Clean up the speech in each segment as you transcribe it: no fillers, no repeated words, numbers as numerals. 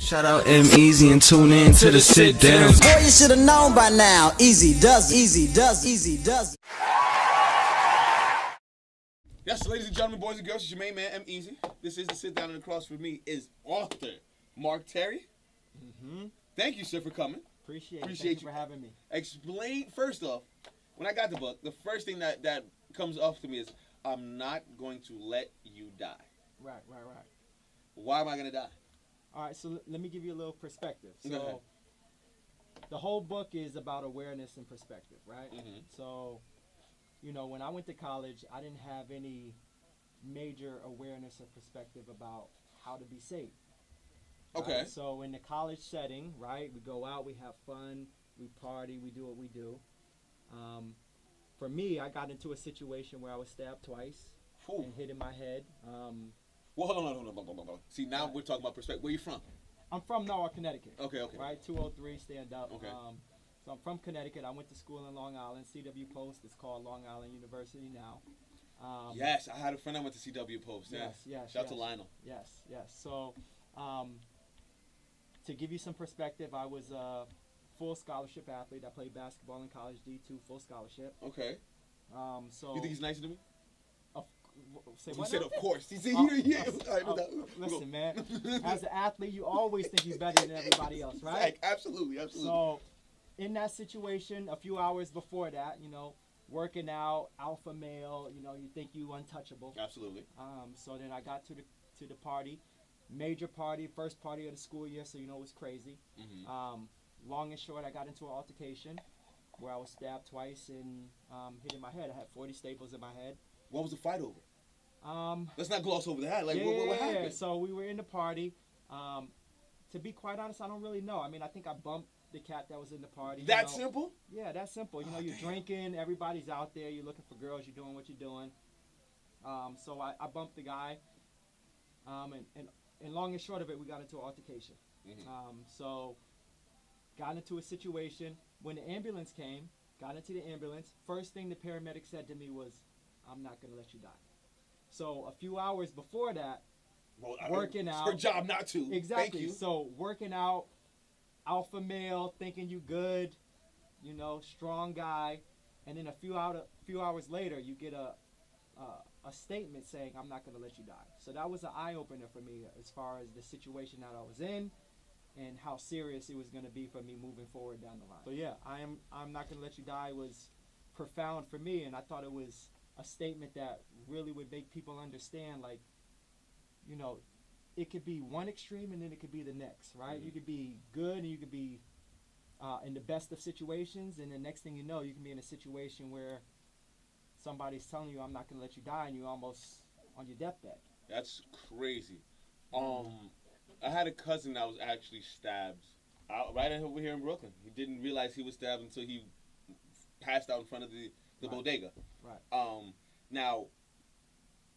Shout out EmEz and tune in to the sit down. Boy, you should have known by now. Easy does, easy does, easy does. Yes, ladies and gentlemen, boys and girls, it's your main man, EmEz. This is the sit down, and across from me is author Marc Terry. Thank you, sir, for coming. Appreciate you for having me. Explain, first off, when I got the book, the first thing that comes off to me is, I'm not going to let you die. Right. Why am I going to die? All right, so let me give you a little perspective. So the whole book is about awareness and perspective, right? So, you know, when I went to college, I didn't have any major awareness or perspective about how to be safe. Right? Okay. So in the college setting, right, we go out, we have fun, we party, we do what we do. For me, I got into a situation where I was stabbed twice and hit in my head. Well, hold on. See, now we're talking about perspective. Where you from? I'm from Norwalk, Connecticut. Okay. Right, 203, stand up. Okay. So I'm from Connecticut. I went to school in Long Island, CW Post. It's called Long Island University now. Yes, I had a friend that went to CW Post. Yes. Shout out to Lionel. Yes. So, to give you some perspective, I was a full scholarship athlete. I played basketball in college, D2, full scholarship. Okay. So You think he's nicer than me? He said, of course. He said, listen, man. As an athlete, you always think you're better than everybody else, right? Absolutely. So, in that situation, a few hours before that, you know, working out, alpha male, you know, you think you untouchable. Absolutely. So then I got to the party, major party, first party of the school year, so you know it was crazy. Long and short, I got into an altercation where I was stabbed twice and hit in my head. I had 40 staples in my head. What was the fight over? Let's not gloss over that. Like, what happened? Yeah, so we were in the party. To be quite honest, I don't really know. I mean, I think I bumped the cat that was in the party. That simple? Yeah, that's simple. You know, you're drinking, everybody's out there, you're looking for girls, you're doing what you're doing. So I bumped the guy. And long and short of it, we got into an altercation. So got into a situation. When the ambulance came, got into the ambulance, first thing the paramedic said to me was, I'm not going to let you die. So a few hours before that, working out. It's her job not to. Exactly. Thank you. So working out, alpha male, thinking you good, you know, strong guy, and then a few hours later, you get a statement saying, I'm not going to let you die. So that was an eye-opener for me as far as the situation that I was in and how serious it was going to be for me moving forward down the line. So yeah, I'm not going to let you die was profound for me, and I thought it was a statement that really would make people understand, like, you know, it could be one extreme and then it could be the next, right? You could be good and you could be in the best of situations, and the next thing you know, you can be in a situation where somebody's telling you, I'm not going to let you die, and you're almost on your deathbed. That's crazy. I had a cousin that was actually stabbed right over here in Brooklyn. He didn't realize he was stabbed until he passed out in front of the bodega. Right. Now,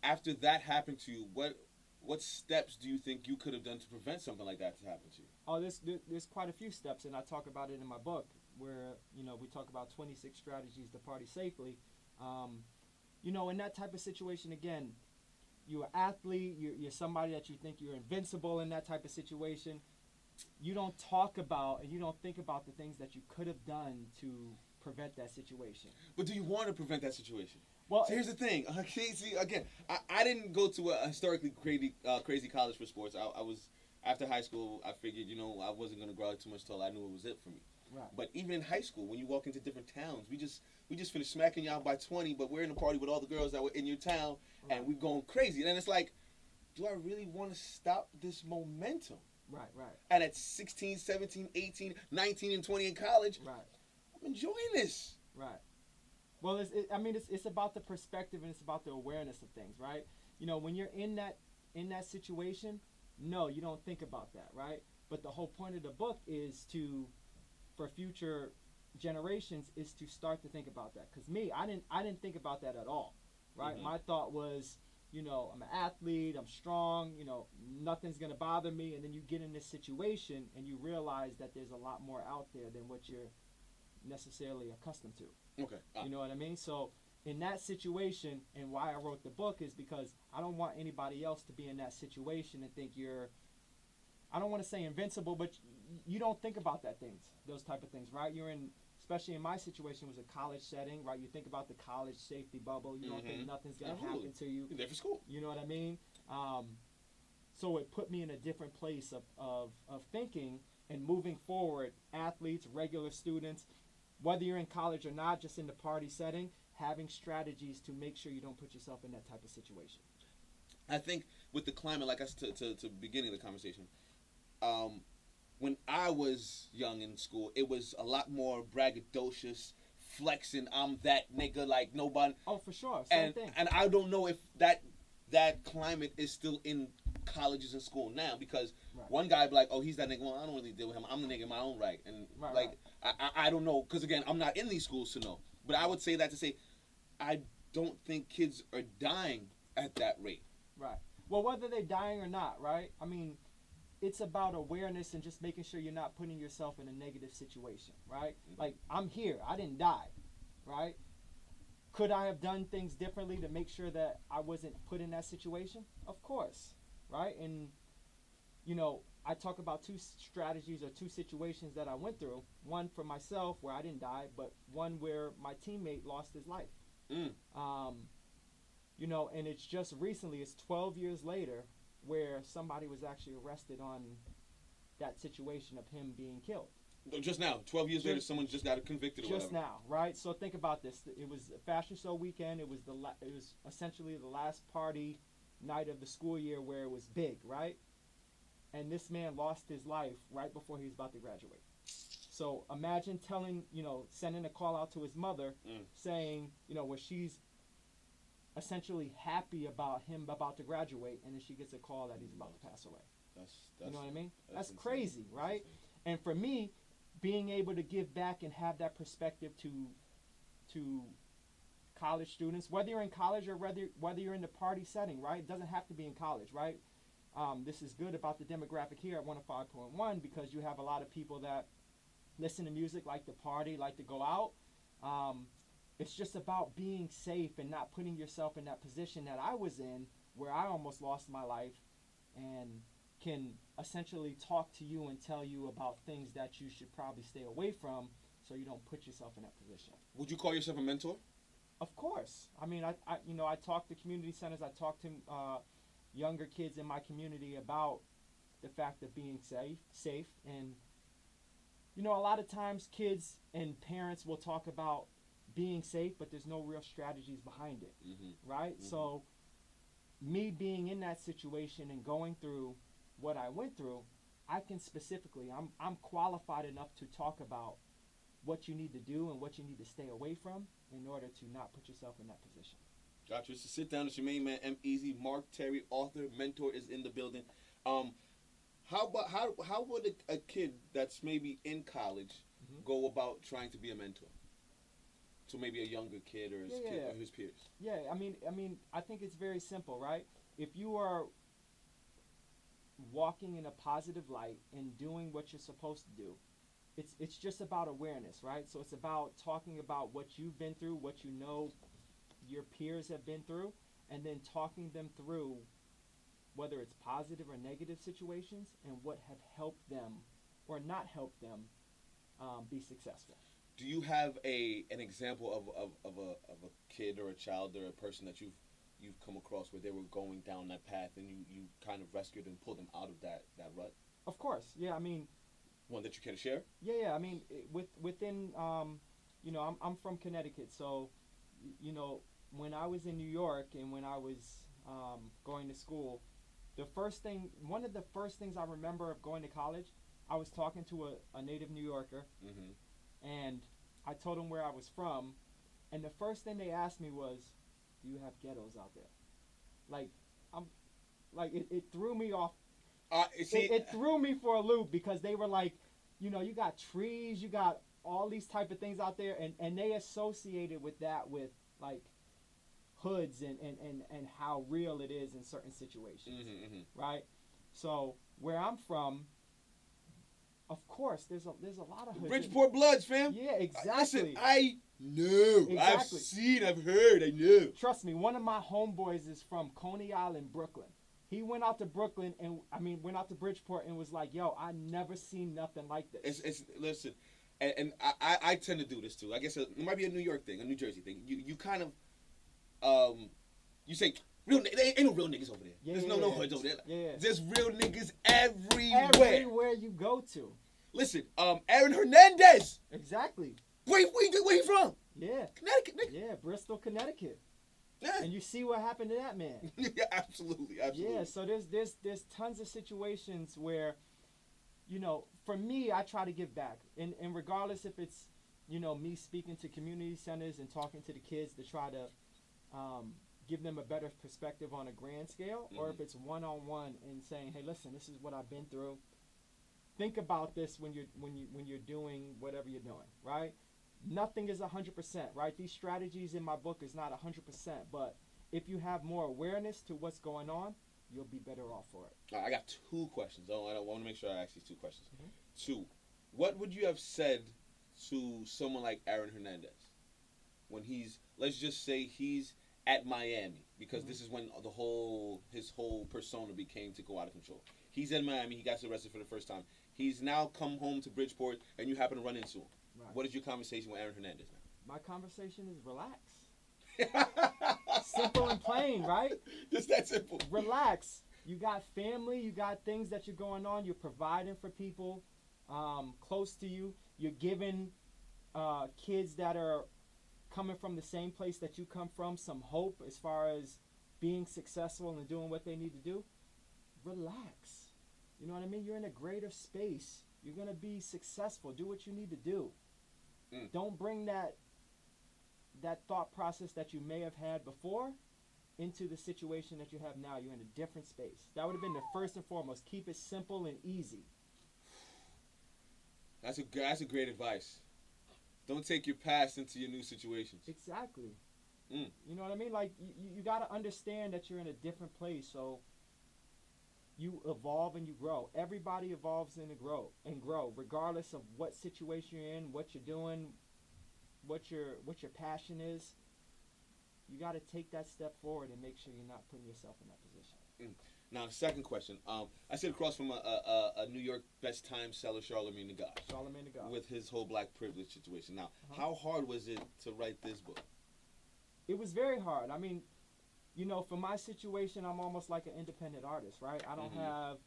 after that happened to you, what steps do you think you could have done to prevent something like that to happen to you? Oh, there's quite a few steps, and I talk about it in my book, where, you know, we talk about 26 strategies to party safely. You know, in that type of situation, again, you're an athlete, you're somebody that you think you're invincible in that type of situation. You don't talk about and you don't think about the things that you could have done to prevent that situation. But do you want to prevent that situation? Well, so here's the thing. See, again, I didn't go to a historically crazy college for sports. I was, after high school, I figured, you know, I wasn't going to grow out too much till I knew it was it for me. Right. But even in high school, when you walk into different towns, we just finished smacking you out by 20, but we're in a party with all the girls that were in your town, and we're going crazy. And it's like, do I really want to stop this momentum? Right. And at 16, 17, 18, 19, and 20 in college, I'm enjoying this. Right. Well, it's about the perspective, and it's about the awareness of things, right? You know, when you're in that situation, no, you don't think about that, right? But the whole point of the book is for future generations, is to start to think about that. Because me, I didn't think about that at all, right? My thought was, you know, I'm an athlete, I'm strong, you know, nothing's gonna bother me. And then you get in this situation and you realize that there's a lot more out there than what you're necessarily accustomed to. Okay. You know what I mean? So in that situation, and why I wrote the book is because I don't want anybody else to be in that situation and think I don't want to say invincible, but you don't think about those type of things, right? Especially in my situation, was a college setting, right? You think about the college safety bubble. You don't think nothing's gonna happen to you. You're there for school. You know what I mean? So it put me in a different place of thinking and moving forward. Athletes, regular students, whether you're in college or not, just in the party setting, having strategies to make sure you don't put yourself in that type of situation. I think with the climate, like us to beginning of the conversation, when I was young in school, it was a lot more braggadocious, flexing. I'm that nigga like nobody. Oh, for sure. Same thing. And I don't know if that climate is still in colleges and school now, because one guy be like, oh, he's that nigga. Well, I don't really deal with him. I'm the nigga in my own right. And I don't know, because again, I'm not in these schools to know. But I would say that to say, I don't think kids are dying at that rate. Right. Well, whether they're dying or not, right? I mean, it's about awareness and just making sure you're not putting yourself in a negative situation, right? Like, I'm here. I didn't die, right? Could I have done things differently to make sure that I wasn't put in that situation? Of course, right? And, you know, I talk about two strategies or two situations that I went through. One for myself where I didn't die, but one where my teammate lost his life. You know, and it's just recently, it's 12 years later, where somebody was actually arrested on that situation of him being killed. Just now, 12 years later, someone just got convicted or whatever. Just now, right? So think about this. It was a fashion show weekend. It was essentially the last party night of the school year where it was big, right? And this man lost his life right before he was about to graduate. So imagine sending a call out to his mother saying, where she's essentially happy about him about to graduate, and then she gets a call that he's about to pass away. That's you know what I mean? That's insane. crazy, right? And for me, being able to give back and have that perspective to college students, whether you're in college or whether you're in the party setting, right? It doesn't have to be in college, right? This is good about the demographic here at 105.1 because you have a lot of people that listen to music, like to party, like to go out. It's just about being safe and not putting yourself in that position that I was in where I almost lost my life, and can essentially talk to you and tell you about things that you should probably stay away from so you don't put yourself in that position. Would you call yourself a mentor? Of course. I mean, I talk to community centers. I talk to younger kids in my community about the fact of being safe. And, a lot of times kids and parents will talk about being safe, but there's no real strategies behind it, right? So me being in that situation and going through what I went through, I can specifically, I'm qualified enough to talk about what you need to do and what you need to stay away from in order to not put yourself in that position. Gotcha. It's a sit down. It's your main man, EmEz. Marc Terry, author, mentor, is in the building. How would a kid that's maybe in college go about trying to be a mentor to maybe a younger kid or his peers? Yeah, I mean, I think it's very simple, right? If you are walking in a positive light and doing what you're supposed to do, it's just about awareness, right? So it's about talking about what you've been through, what you know your peers have been through, and then talking them through whether it's positive or negative situations and what have helped them or not helped them be successful. Do you have an example of a kid or a child or a person that you've come across where they were going down that path and you kind of rescued and pulled them out of that rut? Of course, yeah. I mean, one that you can share? Yeah. I mean, within I'm from Connecticut, so when I was in New York and when I was going to school, one of the first things I remember of going to college, I was talking to a native New Yorker, and I told him where I was from, and the first thing they asked me was, "Do you have ghettos out there?" It threw me off. It threw me for a loop because they were like, you got trees, you got all these type of things out there, and they associated with that with like hoods and how real it is in certain situations, right? So where I'm from, of course, there's a lot of hoods. Bridgeport Bloods, fam. Yeah, exactly. Listen, I know. Exactly. I've seen, I've heard, I know. Trust me, one of my homeboys is from Coney Island, Brooklyn. He went out to Brooklyn went out to Bridgeport and was like, "Yo, I never seen nothing like this." Listen, and I tend to do this too. I guess it might be a New York thing, a New Jersey thing. You kind of you say ain't no real niggas over there. Yeah, There's no hoods over there. Yeah. There's real niggas everywhere. Everywhere you go to. Listen, Aaron Hernandez. Exactly. Where he from? Yeah. Connecticut. Nigga. Yeah, Bristol, Connecticut. Yeah. And you see what happened to that man. Yeah, absolutely. Yeah, so there's tons of situations where, for me, I try to give back. And regardless if it's, me speaking to community centers and talking to the kids to try to give them a better perspective on a grand scale, or if it's one-on-one and saying, hey, listen, this is what I've been through. Think about this when you're doing whatever you're doing, right? Nothing is 100%, right? These strategies in my book is not 100%, but if you have more awareness to what's going on, you'll be better off for it. I got 2 questions. I want to make sure I ask these 2 questions. 2, what would you have said to someone like Aaron Hernandez when let's just say he's at Miami, because this is when his whole persona became to go out of control. He's in Miami. He got arrested for the first time. He's now come home to Bridgeport, and you happen to run into him. Right. What is your conversation with Aaron Hernandez now? My conversation is relax. Simple and plain, right? Just that simple. Relax. You got family. You got things that you're going on. You're providing for people close to you. You're giving kids that are coming from the same place that you come from some hope as far as being successful and doing what they need to do. Relax. You know what I mean? You're in a greater space. You're going to be successful. Do what you need to do. Don't bring that thought process that you may have had before into the situation that you have now. You're in a different space. That would have been the first and foremost. Keep it simple and easy. That's a great advice. Don't take your past into your new situations. Exactly. You know what I mean? Like, you got to understand that you're in a different place, so you evolve and you grow. Everybody evolves and grow, regardless of what situation you're in, what you're doing, what your passion is. You got to take that step forward and make sure you're not putting yourself in that position. Now, the second question. I sit across from a New York best time seller, Charlemagne the God. With his whole black privilege situation. Now, how hard was it to write this book? It was very hard. I mean, for my situation, I'm almost like an independent artist, right? I don't have,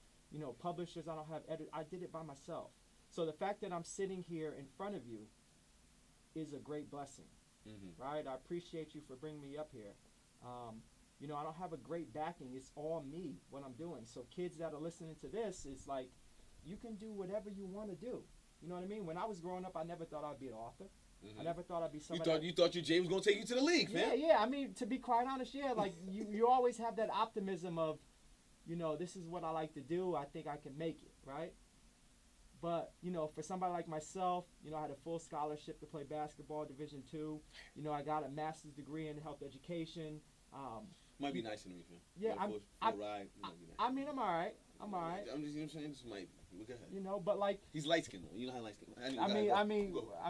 publishers. I don't have editors. I did it by myself. So the fact that I'm sitting here in front of you is a great blessing, right? I appreciate you for bringing me up here. I don't have a great backing. It's all me, what I'm doing. So kids that are listening to this, it's like, you can do whatever you want to do. You know what I mean? When I was growing up, I never thought I'd be an author. I never thought I'd be somebody. You thought your Jay was gonna take you to the league, man. Yeah. I mean, to be quite honest, like you always have that optimism of, this is what I like to do. I think I can make it, right? But for somebody like myself, I had a full scholarship to play basketball, Division II. I got a master's degree in health education. Might be nicer than me, man. Yeah, I mean, I'm all right. I'm just saying, this might be. Go ahead. But like, he's light skinned though. You know how light skinned. I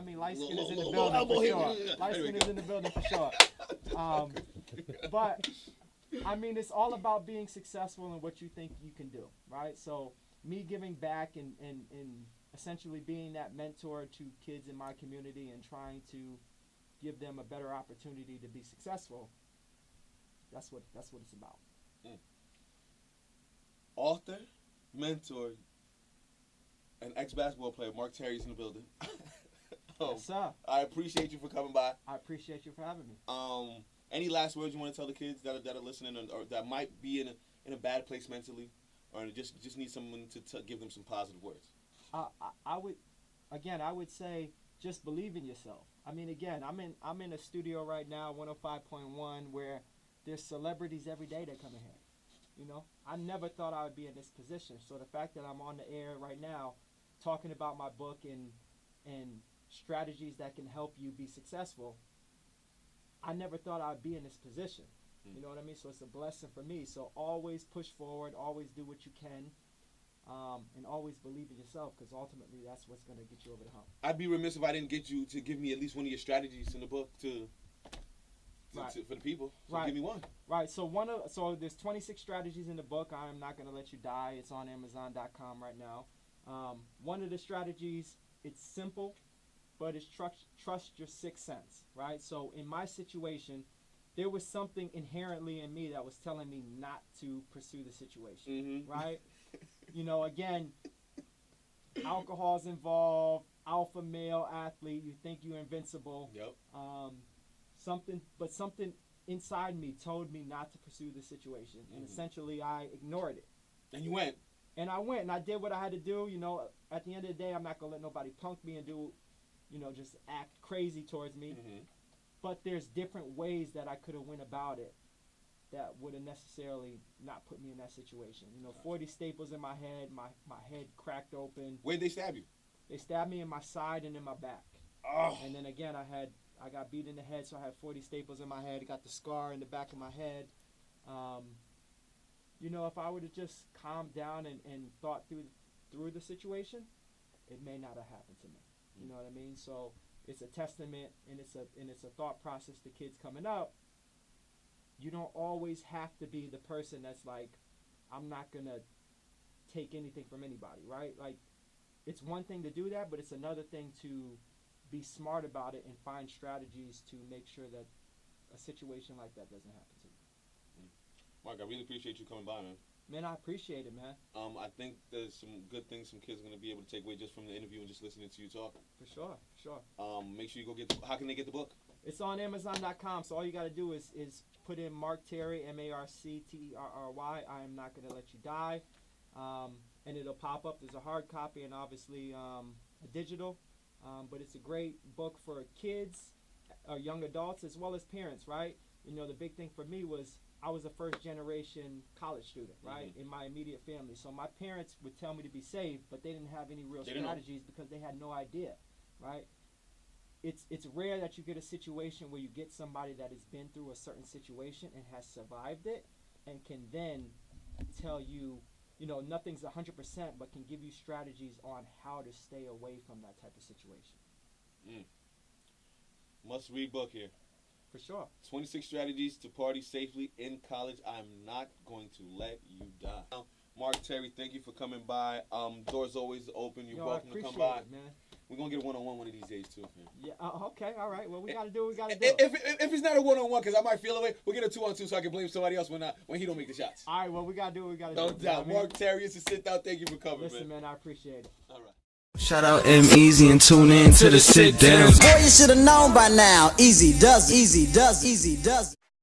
mean, light skin is in the building for sure. Light skin is in the building for sure. But I mean, it's all about being successful in what you think you can do, right? So me giving back and essentially being that mentor to kids in my community and trying to give them a better opportunity to be successful. That's what it's about. Author, mentor, and ex-basketball player Marc Terry's in the building. Yes, sir. I appreciate you for coming by. I appreciate you for having me. Any last words you want to tell the kids that are listening or that might be in a bad place mentally, or just need someone to give them some positive words? I would say just believe in yourself. I mean, again, I'm in a studio right now, 105.1, where there's celebrities every day that come in here. I never thought I would be in this position. So the fact that I'm on the air right now talking about my book and strategies that can help you be successful, I never thought I'd be in this position. You know what I mean? So it's a blessing for me. So always push forward, always do what you can, and always believe in yourself, because ultimately that's what's going to get you over the hump. I'd be remiss if I didn't get you to give me at least one of your strategies in the book to for the people. So Right. Give me one. Right. So there's 26 strategies in the book. I am not gonna let you die. It's on Amazon.com right now. One of the strategies, it's simple, but it's trust your sixth sense. Right. So in my situation, there was something inherently in me that was telling me not to pursue the situation. Mm-hmm. Right. Again, alcohol's involved. Alpha male athlete. You think you're invincible. Yep. Something inside me told me not to pursue the situation, and essentially I ignored it. And you went. And I went and I did what I had to do. At the end of the day, I'm not gonna let nobody punk me and do, just act crazy towards me. Mm-hmm. But there's different ways that I could have went about it that would have necessarily not put me in that situation. 40 staples in my head, my head cracked open. Where'd they stab you? They stabbed me in my side and in my back. Oh. And then again, I got beat in the head, so I had 40 staples in my head. I got the scar in the back of my head. If I would have just calmed down and thought through the situation, it may not have happened to me. You know what I mean? So it's a testament, and it's a thought process to kids coming up. You don't always have to be the person that's like, I'm not gonna take anything from anybody, right? Like, it's one thing to do that, but it's another thing to be smart about it and find strategies to make sure that a situation like that doesn't happen to you. Mark, I really appreciate you coming by, man. Man, I appreciate it, man. I think there's some good things some kids are going to be able to take away just from the interview and just listening to you talk. For sure. Make sure you go how can they get the book? It's on Amazon.com, so all you got to do is put in Marc Terry, Marcterry, I am not going to let you die, and it'll pop up. There's a hard copy and obviously a digital, but it's a great book for kids, young adults, as well as parents, right? The big thing for me was I was a first-generation college student, right, in my immediate family. So my parents would tell me to be safe, but they didn't have any real strategies because they had no idea, right? It's rare that you get a situation where you get somebody that has been through a certain situation and has survived it and can then tell you, nothing's 100%, but can give you strategies on how to stay away from that type of situation. Must read book here. For sure. 26 strategies to party safely in college. I'm not going to let you die. Marc Terry, thank you for coming by. Doors always open. You're welcome to come by. It, man. We're going to get a one-on-one one of these days, too. Man. Yeah, okay, all right. Well, we got to do what we got to do. If it's not a one-on-one, because I might feel away, we'll get a 2-on-2 so I can blame somebody else when he don't make the shots. All right, well, we got to do what we got to do. No doubt. Marc Terry, it's a sit-down. Thank you for coming, Listen, man, I appreciate it. All right. Shout out EmEz and tune in to the sit down. Boy, you should have known by now. Easy does.